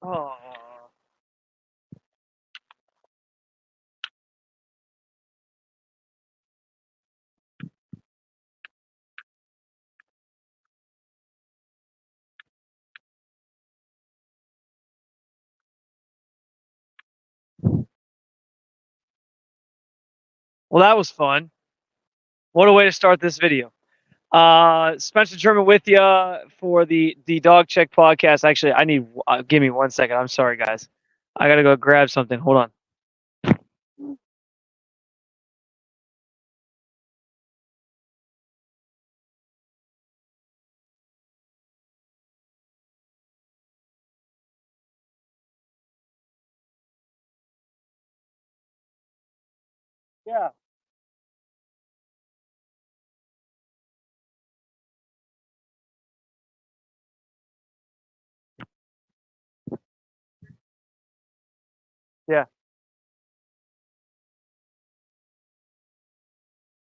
Oh. Well, that was fun. What a way to start this video. Spencer German with you for the Dog Check podcast. Actually, I need give me 1 second. I'm sorry, guys. I gotta go grab something. Hold on. Yeah. Yeah.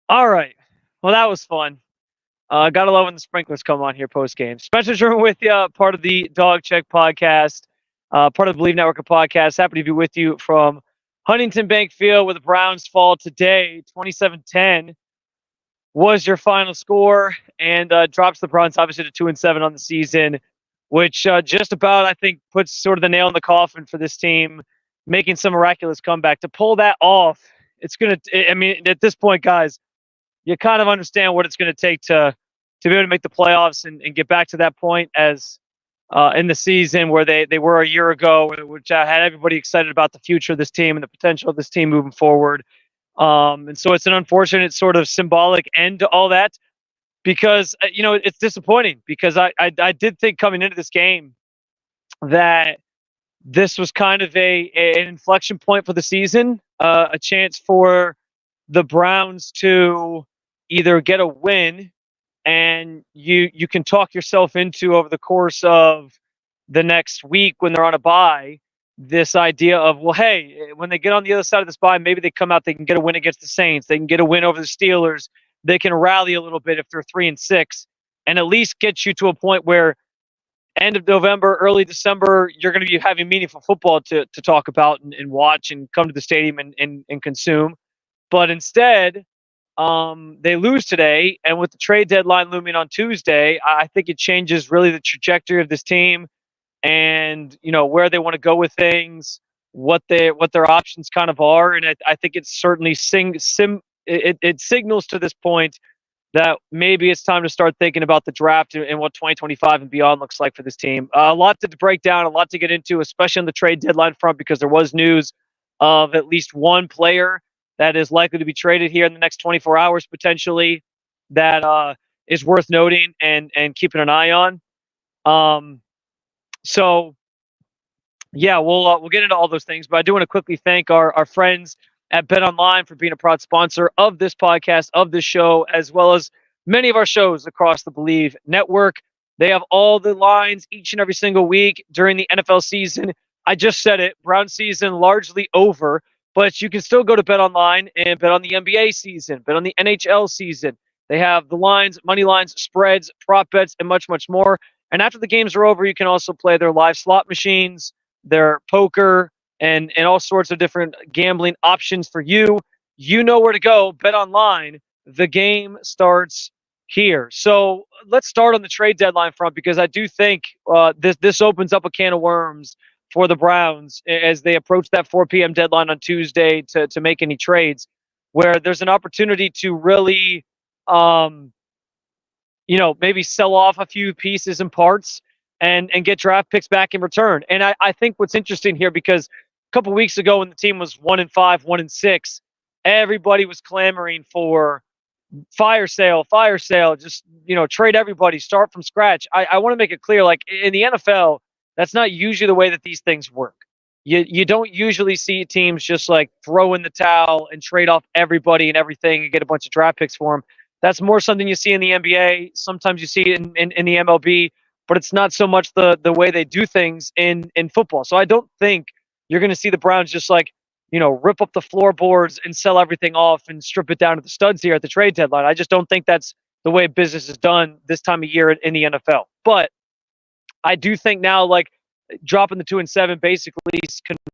All right. Well, that was fun. Gotta love when the sprinklers come on here post game. Spencer German with you, part of the Dog Check podcast, part of the Believe Network of podcasts. Happy to be with you from Huntington Bank Field, where the Browns fall today, 27-10 was your final score, and drops the Browns obviously to 2-7 on the season, which just about I think puts sort of the nail in the coffin for this team, making some miraculous comeback to pull that off. It's gonna. I mean, at this point, guys, you kind of understand what it's going to take to be able to make the playoffs and get back to that point as in the season where they were a year ago, which had everybody excited about the future of this team and the potential of this team moving forward. And so it's an unfortunate sort of symbolic end to all that because it's disappointing because I did think coming into this game that this was kind of an inflection point for the season, a chance for the Browns to either get a win and you can talk yourself into over the course of the next week when they're on a bye this idea of, well, hey, when they get on the other side of this bye, maybe they come out, they can get a win against the Saints, they can get a win over the Steelers, they can rally a little bit if they're 3-6 and at least get you to a point where end of November, early December, you're going to be having meaningful football to talk about and watch and come to the stadium and consume. But instead, they lose today, and with the trade deadline looming on Tuesday, I think it changes really the trajectory of this team, and where they want to go with things, what their options kind of are, and I think it certainly it signals to this point that maybe it's time to start thinking about the draft and what 2025 and beyond looks like for this team. A lot to break down, a lot to get into, especially on the trade deadline front, because there was news of at least one player that is likely to be traded here in the next 24 hours potentially that is worth noting and keeping an eye on. Um, so yeah, we'll get into all those things, but I do want to quickly thank our friends at Bet Online for being a proud sponsor of this podcast, of this show, as well as many of our shows across the Believe Network. They have all the lines each and every single week during the NFL season. I just said it, Brown season largely over, but you can still go to Bet Online and bet on the NBA season, bet on the NHL season. They have the lines, money lines, spreads, prop bets, and much, much more. And after the games are over, you can also play their live slot machines, their poker, and all sorts of different gambling options for you. You know where to go. Bet online. The game starts here. So let's start on the trade deadline front because I do think this opens up a can of worms for the Browns as they approach that 4 p.m. deadline on Tuesday to make any trades, where there's an opportunity to really, maybe sell off a few pieces and parts and get draft picks back in return. And I think what's interesting here, because a couple weeks ago when the team was 1-5, 1-6, everybody was clamoring for fire sale, just, trade everybody, start from scratch. I want to make it clear, like in the NFL, that's not usually the way that these things work. You don't usually see teams just like throw in the towel and trade off everybody and everything and get a bunch of draft picks for them. That's more something you see in the NBA. Sometimes you see it in the MLB, but it's not so much the way they do things in football. So I don't think you're going to see the Browns just like, rip up the floorboards and sell everything off and strip it down to the studs here at the trade deadline. I just don't think that's the way business is done this time of year in the NFL. But I do think now, like, dropping the 2-7 basically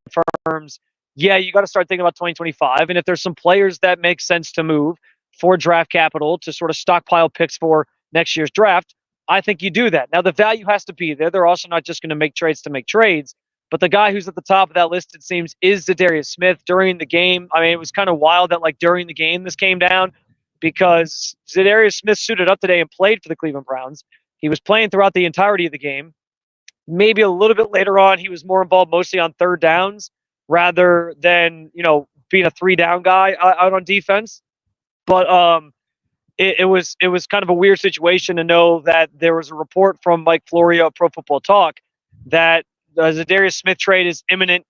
confirms, yeah, you got to start thinking about 2025. And if there's some players that make sense to move for draft capital to sort of stockpile picks for next year's draft, I think you do that. Now, the value has to be there. They're also not just going to make trades to make trades. But the guy who's at the top of that list, it seems, is Zadarius Smith during the game. I mean, it was kind of wild that, like, during the game this came down because Zadarius Smith suited up today and played for the Cleveland Browns. He was playing throughout the entirety of the game. Maybe a little bit later on, he was more involved mostly on third downs rather than, being a 3-down guy out on defense. But it was kind of a weird situation to know that there was a report from Mike Florio of Pro Football Talk that the Zadarius Smith trade is imminent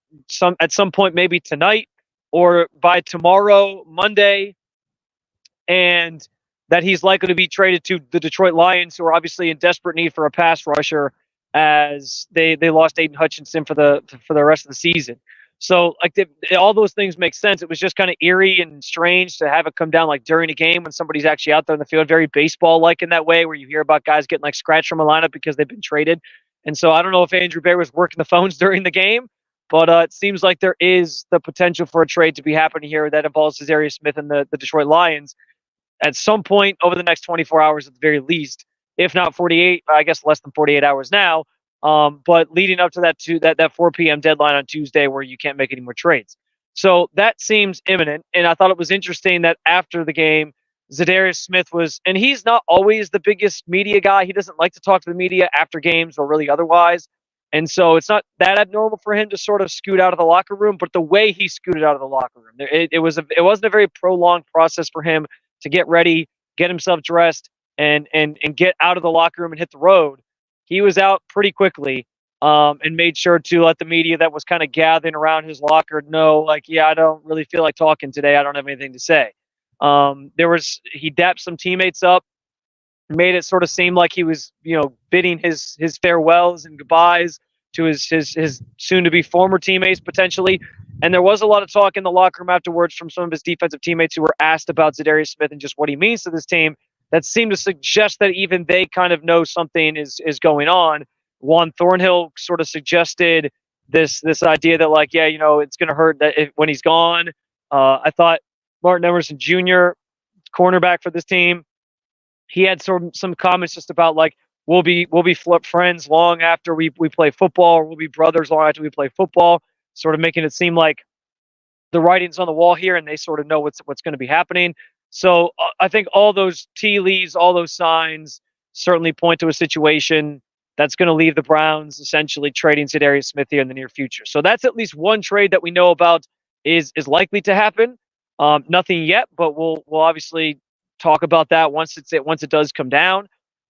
at some point, maybe tonight or by tomorrow, Monday, and that he's likely to be traded to the Detroit Lions, who are obviously in desperate need for a pass rusher as they lost Aiden Hutchinson for the rest of the season. So, like, all those things make sense. It was just kind of eerie and strange to have it come down like during a game when somebody's actually out there in the field, very baseball-like in that way, where you hear about guys getting like scratched from a lineup because they've been traded. And so I don't know if Andrew Bear was working the phones during the game, but it seems like there is the potential for a trade to be happening here that involves Zadarius Smith and the Detroit Lions at some point over the next 24 hours at the very least, if not 48, I guess less than 48 hours now. But leading up to that 4 p.m. deadline on Tuesday where you can't make any more trades. So that seems imminent. And I thought it was interesting that after the game, Zadarius Smith and he's not always the biggest media guy. He doesn't like to talk to the media after games or really otherwise. And so it's not that abnormal for him to sort of scoot out of the locker room, but the way he scooted out of the locker room, it wasn't a very prolonged process for him to get ready, get himself dressed, and get out of the locker room and hit the road. He was out pretty quickly and made sure to let the media that was kind of gathering around his locker know, like, yeah, I don't really feel like talking today. I don't have anything to say. He dapped some teammates up, made it sort of seem like he was, bidding his farewells and goodbyes to his soon to be former teammates potentially. And there was a lot of talk in the locker room afterwards from some of his defensive teammates who were asked about Zadarius Smith and just what he means to this team. That seemed to suggest that even they kind of know something is going on. Juan Thornhill sort of suggested this idea that, like, yeah, it's going to hurt when he's gone. I thought Martin Emerson Jr., cornerback for this team, he had some comments just about, like, we'll be friends long after we play football, or we'll be brothers long after we play football, sort of making it seem like the writing's on the wall here and they sort of know what's going to be happening. So I think all those tea leaves, all those signs certainly point to a situation that's going to leave the Browns essentially trading Zadarius Smith here in the near future. So that's at least one trade that we know about is likely to happen. Nothing yet, but we'll obviously talk about that once it does come down.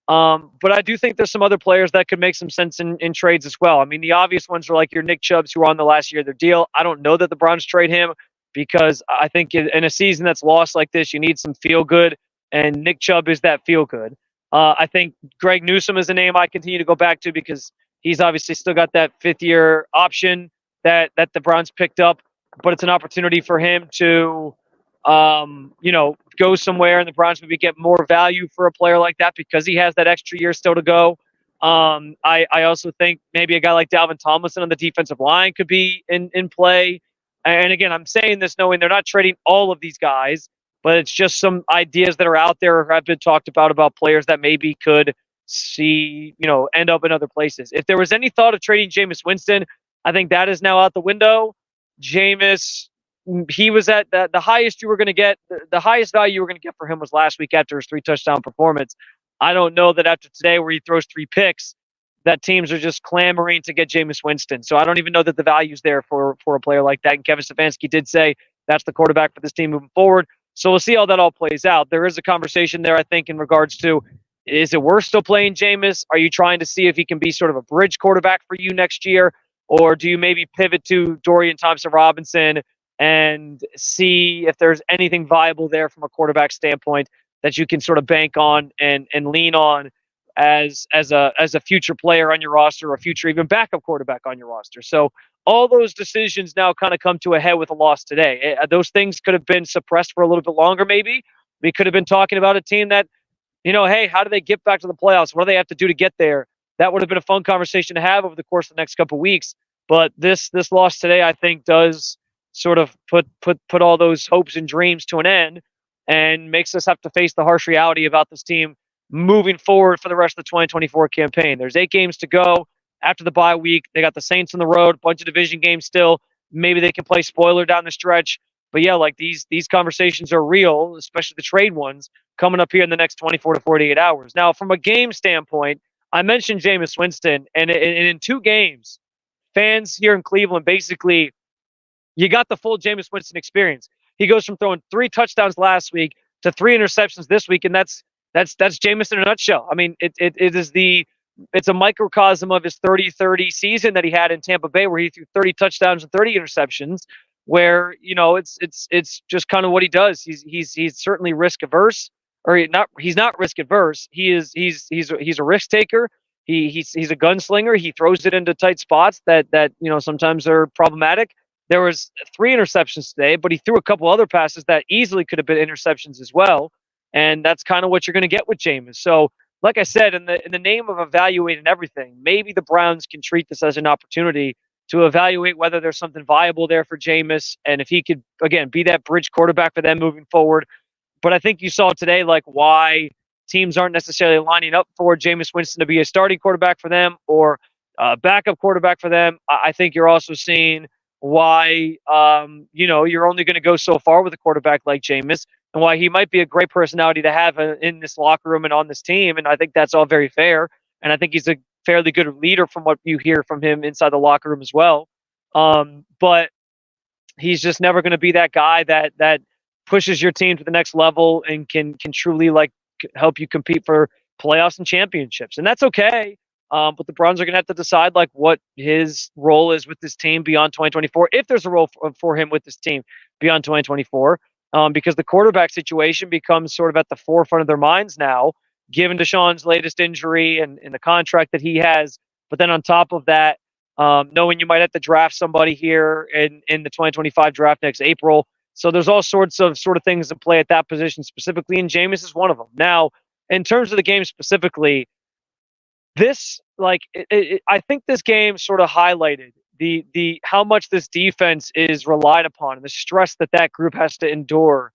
But I do think there's some other players that could make some sense in trades as well. I mean, the obvious ones are like your Nick Chubbs, who are on the last year of their deal. I don't know that the Browns trade him because I think in a season that's lost like this, you need some feel good, and Nick Chubb is that feel good. I think Greg Newsome is a name I continue to go back to because he's obviously still got that 5th-year option that the Browns picked up, but it's an opportunity for him to go somewhere, and the Browns maybe get more value for a player like that because he has that extra year still to go. I also think maybe a guy like Dalvin Tomlinson on the defensive line could be in play. And again, I'm saying this knowing they're not trading all of these guys, but it's just some ideas that are out there or have been talked about players that maybe could end up in other places. If there was any thought of trading Jameis Winston, I think that is now out the window. Jameis, he was at the highest you were going to get. The highest value you were going to get for him was last week after his 3-touchdown performance. I don't know that after today where he throws 3 picks, that teams are just clamoring to get Jameis Winston. So I don't even know that the value's there for a player like that. And Kevin Stefanski did say that's the quarterback for this team moving forward. So we'll see how that all plays out. There is a conversation there, I think, in regards to, is it worth still playing Jameis? Are you trying to see if he can be sort of a bridge quarterback for you next year? Or do you maybe pivot to Dorian Thompson-Robinson and see if there's anything viable there from a quarterback standpoint that you can sort of bank on and lean on as a future player on your roster or a future even backup quarterback on your roster? So all those decisions now kind of come to a head with a loss today. Those things could have been suppressed for a little bit longer maybe. We could have been talking about a team that, hey, how do they get back to the playoffs? What do they have to do to get there? that would have been a fun conversation to have over the course of the next couple of weeks. But this loss today, I think, does sort of put all those hopes and dreams to an end, and makes us have to face the harsh reality about this team moving forward for the rest of the 2024 campaign. There's 8 games to go after the bye week. They got the Saints on the road, bunch of division games still. Maybe they can play spoiler down the stretch. But yeah, like these conversations are real, especially the trade ones coming up here in the next 24 to 48 hours. Now, from a game standpoint, I mentioned Jameis Winston, and in 2 games, fans here in Cleveland basically, you got the full Jameis Winston experience. He goes from throwing 3 touchdowns last week to 3 interceptions this week, and that's Jameis in a nutshell. I mean, it's a microcosm of his 30-30 season that he had in Tampa Bay, where he threw 30 touchdowns and 30 interceptions. Where it's just kind of what he does. He's certainly risk averse, or he's not risk adverse. He's a risk taker. He's a gunslinger. He throws it into tight spots that sometimes are problematic. There was 3 interceptions today, but he threw a couple other passes that easily could have been interceptions as well. And that's kind of what you're going to get with Jameis. So, like I said, in the name of evaluating everything, maybe the Browns can treat this as an opportunity to evaluate whether there's something viable there for Jameis, and if he could, again, be that bridge quarterback for them moving forward. But I think you saw today, like, why teams aren't necessarily lining up for Jameis Winston to be a starting quarterback for them or a backup quarterback for them. I think you're also seeing why, you're only going to go so far with a quarterback like Jameis, and why he might be a great personality to have in this locker room and on this team. And I think that's all very fair. And I think he's a fairly good leader from what you hear from him inside the locker room as well. But he's just never going to be that guy that pushes your team to the next level and can truly help you compete for playoffs and championships. And that's okay. But the Browns are going to have to decide what his role is with this team beyond 2024, if there's a role for him with this team beyond 2024, because the quarterback situation becomes sort of at the forefront of their minds now, given Deshaun's latest injury and the contract that he has. But then on top of that, knowing you might have to draft somebody here in the 2025 draft next April. So there's all sorts of things in play at that position specifically, and Jameis is one of them. Now, in terms of the game specifically, I think this game sort of highlighted the how much this defense is relied upon, and the stress that group has to endure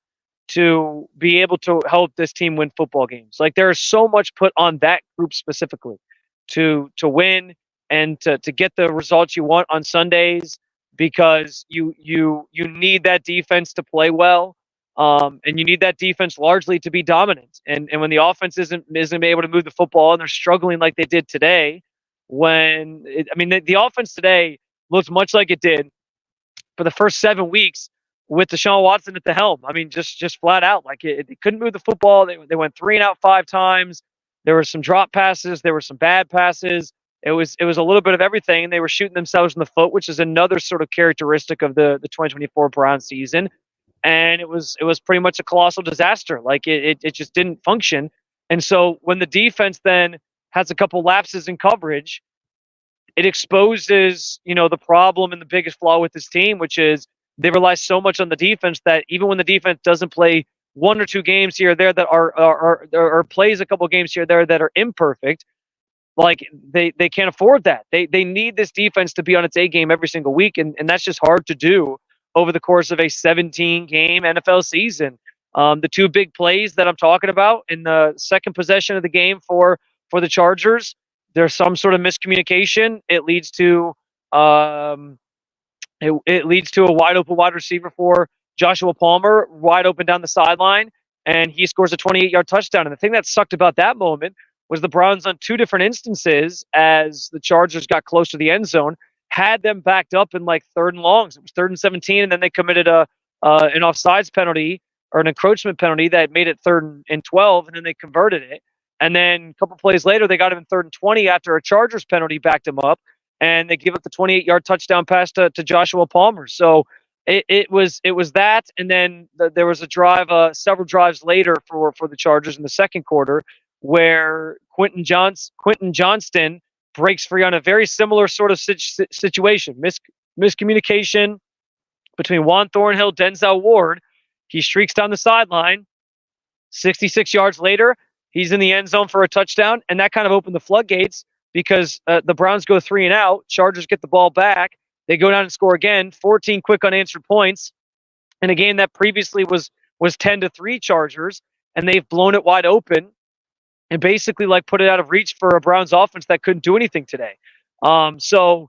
to be able to help this team win football games. Like, there is so much put on that group specifically to win and to get the results you want on Sundays, because you need that defense to play well. And you need that defense largely to be dominant. And when the offense isn't able to move the football, and they're struggling like they did today, the offense today looks much like it did for the first 7 weeks with Deshaun Watson at the helm. I mean, just flat out, they couldn't move the football. They went 3 and out 5 times. There were some drop passes. There were some bad passes. It was a little bit of everything. And they were shooting themselves in the foot, which is another sort of characteristic of the 2024 Browns season. And it was pretty much a colossal disaster. It just didn't function. And so when the defense then has a couple lapses in coverage, it exposes, the problem and the biggest flaw with this team, which is they rely so much on the defense that even when the defense doesn't play 1 or 2 games here or there that are plays a couple of games here or there that are imperfect, they can't afford that. They need this defense to be on its A game every single week, and that's just hard to do over the course of a 17-game NFL season. The 2 big plays that I'm talking about in the second possession of the game for the Chargers, there's some sort of miscommunication. It leads to it leads to a wide open wide receiver for Joshua Palmer, wide open down the sideline, and he scores a 28-yard touchdown. And the thing that sucked about that moment was the Browns, on 2 different instances, as the Chargers got close to the end zone, had them backed up in 3rd and longs. It was 3rd and 17, and then they committed an offsides penalty or an encroachment penalty that made it 3rd and 12, and then they converted it. And then a couple plays later, they got him in 3rd and 20 after a Chargers penalty backed him up, and they give up the 28-yard touchdown pass to Joshua Palmer. So it was that, and then there was a drive, several drives later for the Chargers in the second quarter, where Quentin Johnston breaks free on a very similar sort of situation. Miscommunication between Juan Thornhill, Denzel Ward. He streaks down the sideline. 66 yards later, he's in the end zone for a touchdown, and that kind of opened the floodgates because the Browns go 3 and out. Chargers get the ball back. They go down and score again. 14 quick unanswered points in a game that previously was 10-3 Chargers, and they've blown it wide open and basically like put it out of reach for a Browns offense that couldn't do anything today. So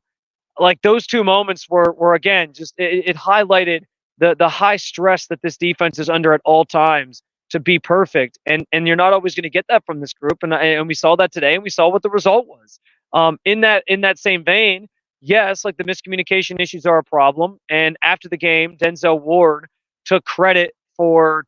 like those two moments were again just it highlighted the high stress that this defense is under at all times to be perfect, and you're not always going to get that from this group, and we saw that today, and we saw what the result was. In that same vein, yes, like the miscommunication issues are a problem, and after the game, Denzel Ward took credit for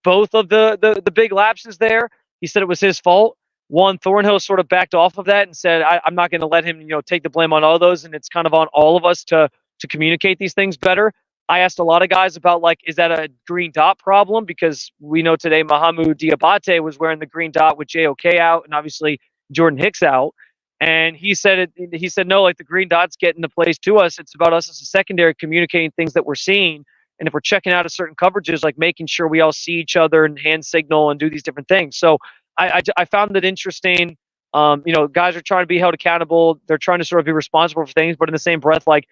both of the big lapses there. He said it was his fault. One, Thornhill sort of backed off of that and said, I'm not going to let him, take the blame on all those, and it's kind of on all of us to communicate these things better. I asked a lot of guys about, like, is that a green dot problem? Because we know today Mahamoud Diabate was wearing the green dot with JOK out and obviously Jordan Hicks out. And he said no, like the green dot's getting the plays to us. It's about us as a secondary communicating things that we're seeing. And if we're checking out of certain coverages, like making sure we all see each other and hand signal and do these different things. So I found it interesting. Guys are trying to be held accountable. They're trying to sort of be responsible for things, but in the same breath, like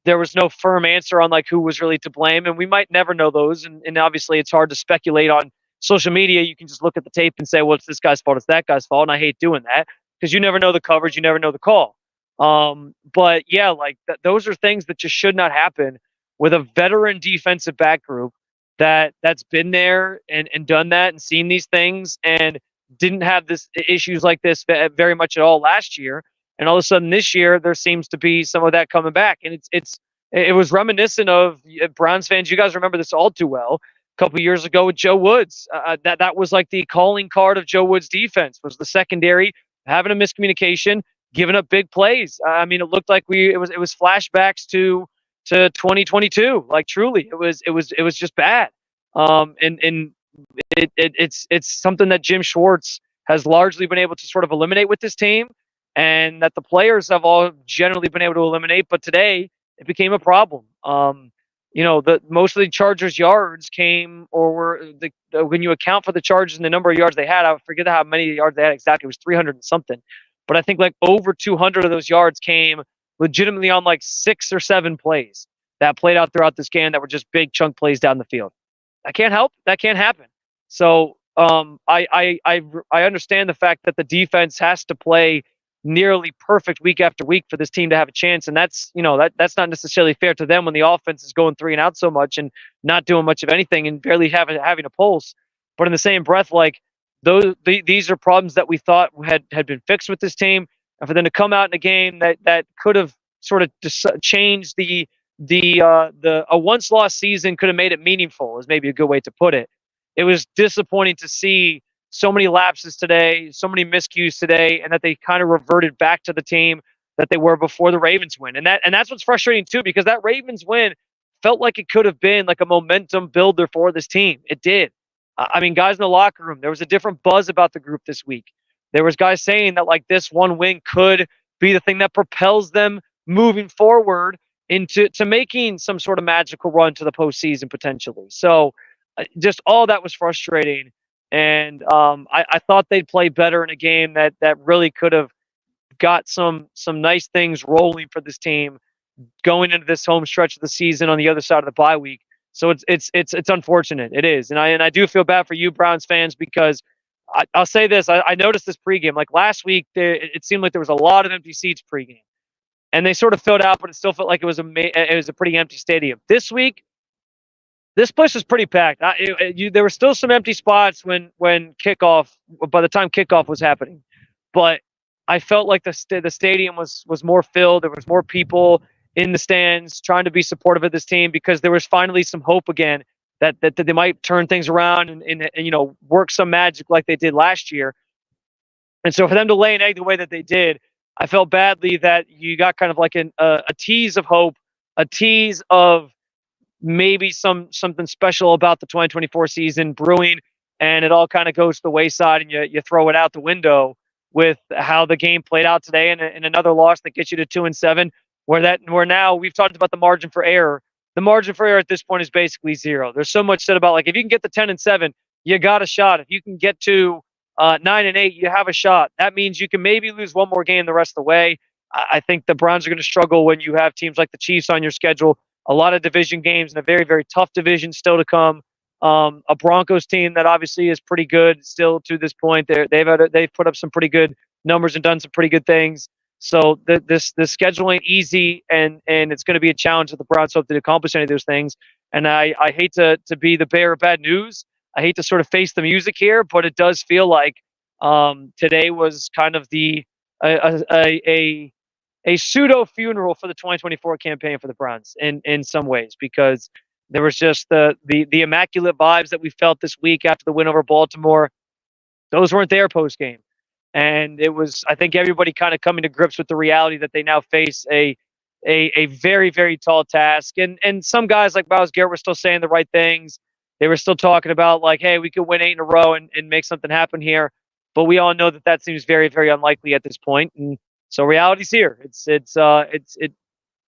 there was no firm answer on like who was really to blame, and we might never know those. And obviously, it's hard to speculate on social media. You can just look at the tape and say, well, it's this guy's fault, it's that guy's fault, and I hate doing that because you never know the coverage, you never know the call. But yeah, like those are things that just should not happen with a veteran defensive back group that's been there and done that and seen these things and didn't have this issues like this very much at all last year. And all of a sudden this year, there seems to be some of that coming back. And it was reminiscent of Browns fans. You guys remember this all too well. A couple of years ago with Joe Woods, that was like the calling card of Joe Woods' defense was the secondary having a miscommunication, giving up big plays. I mean, it looked like it was flashbacks to 2022. Like truly, it was just bad. And it's something that Jim Schwartz has largely been able to sort of eliminate with this team, and that the players have all generally been able to eliminate. But today it became a problem. The most of the Chargers' yards came, or were when you account for the Chargers and the number of yards they had, I forget how many yards they had exactly. It was 300 and something, but I think like over 200 of those yards came legitimately on like 6 or 7 plays that played out throughout this game that were just big chunk plays down the field. I can't help. That can't happen. So I understand the fact that the defense has to play nearly perfect week after week for this team to have a chance, and that's that's not necessarily fair to them when the offense is going 3 and out so much and not doing much of anything and barely having a pulse. But in the same breath, like these are problems that we thought had been fixed with this team, and for them to come out in a game that could have sort of changed a once lost season could have made it meaningful is maybe a good way to put it. It was disappointing to see so many lapses today, so many miscues today, and that they kind of reverted back to the team that they were before the Ravens win. And that's what's frustrating too, because that Ravens win felt like it could have been like a momentum builder for this team. It did. I mean, guys in the locker room, there was a different buzz about the group this week. There was guys saying that like this one win could be the thing that propels them moving forward into making some sort of magical run to the postseason potentially. So just all that was frustrating. And I thought they'd play better in a game that really could have got some nice things rolling for this team going into this home stretch of the season on the other side of the bye week. So it's unfortunate. It is. And I do feel bad for you Browns fans, because I'll say this. I noticed this pregame. Like last week, it seemed like there was a lot of empty seats pregame. And they sort of filled out, but it still felt like it was a pretty empty stadium. This week, this place was pretty packed. There were still some empty spots when kickoff, by the time kickoff was happening, but I felt like the stadium was more filled. There was more people in the stands trying to be supportive of this team, because there was finally some hope again that they might turn things around and work some magic like they did last year. And so for them to lay an egg the way that they did, I felt badly that you got kind of like a tease of hope, a tease of maybe something special about the 2024 season brewing, and it all kind of goes to the wayside, and you throw it out the window with how the game played out today, and another loss that gets you to 2-7, where now we've talked about the margin for error. The margin for error at this point is basically zero. There's so much said about, like, if you can get to 10-7, you got a shot. If you can get to 9-8, you have a shot. That means you can maybe lose one more game the rest of the way. I think the Browns are going to struggle when you have teams like the Chiefs on your schedule. A lot of division games and a very, very tough division still to come. A Broncos team that obviously is pretty good still to this point. They've put up some pretty good numbers and done some pretty good things. So this schedule ain't easy, and it's going to be a challenge that the Browns hope to accomplish any of those things. And I hate to be the bearer of bad news. I hate to sort of face the music here, but it does feel like today was kind of a pseudo funeral for the 2024 campaign for the Browns in some ways, because there was just the immaculate vibes that we felt this week after the win over Baltimore. Those weren't there post game. And it was, I think, everybody kind of coming to grips with the reality that they now face a very, very tall task. And some guys like Myles Garrett were still saying the right things. They were still talking about, like, hey, we could win 8 in a row and make something happen here. But we all know that seems very, very unlikely at this point. And so reality's here. It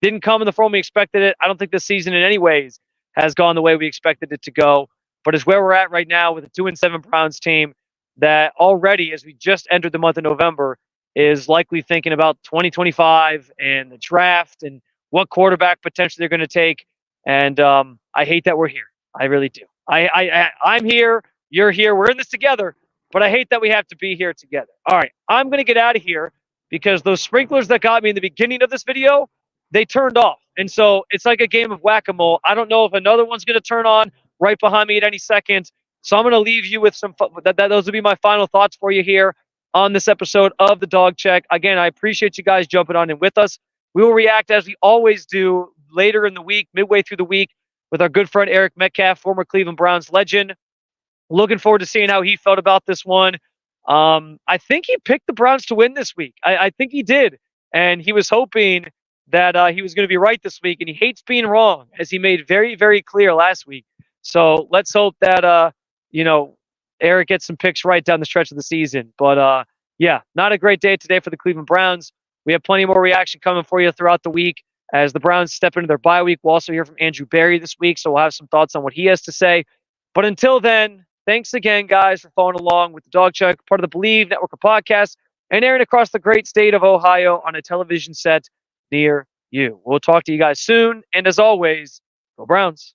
didn't come in the form we expected it. I don't think this season in any ways has gone the way we expected it to go. But it's where we're at right now with a 2-7 Browns team that already, as we just entered the month of November, is likely thinking about 2025 and the draft and what quarterback potentially they're going to take. And I hate that we're here. I really do. I'm here. You're here. We're in this together. But I hate that we have to be here together. All right. I'm going to get out of here because those sprinklers that got me in the beginning of this video, they turned off. And so it's like a game of whack-a-mole. I don't know if another one's going to turn on right behind me at any second. So I'm going to leave you with some those will be my final thoughts for you here on this episode of the Dog Check. Again, I appreciate you guys jumping on in with us. We will react as we always do later in the week, midway through the week, with our good friend Eric Metcalf, former Cleveland Browns legend. Looking forward to seeing how he felt about this one. I think he picked the Browns to win this week. I think he did. And he was hoping that he was going to be right this week. And he hates being wrong, as he made very, very clear last week. So let's hope that, Eric gets some picks right down the stretch of the season. But, yeah, not a great day today for the Cleveland Browns. We have plenty more reaction coming for you throughout the week as the Browns step into their bye week. We'll also hear from Andrew Berry this week, so we'll have some thoughts on what he has to say. But until then, thanks again, guys, for following along with the Dog Check, part of the Believe Network of podcasts, and airing across the great state of Ohio on a television set near you. We'll talk to you guys soon. And as always, go Browns.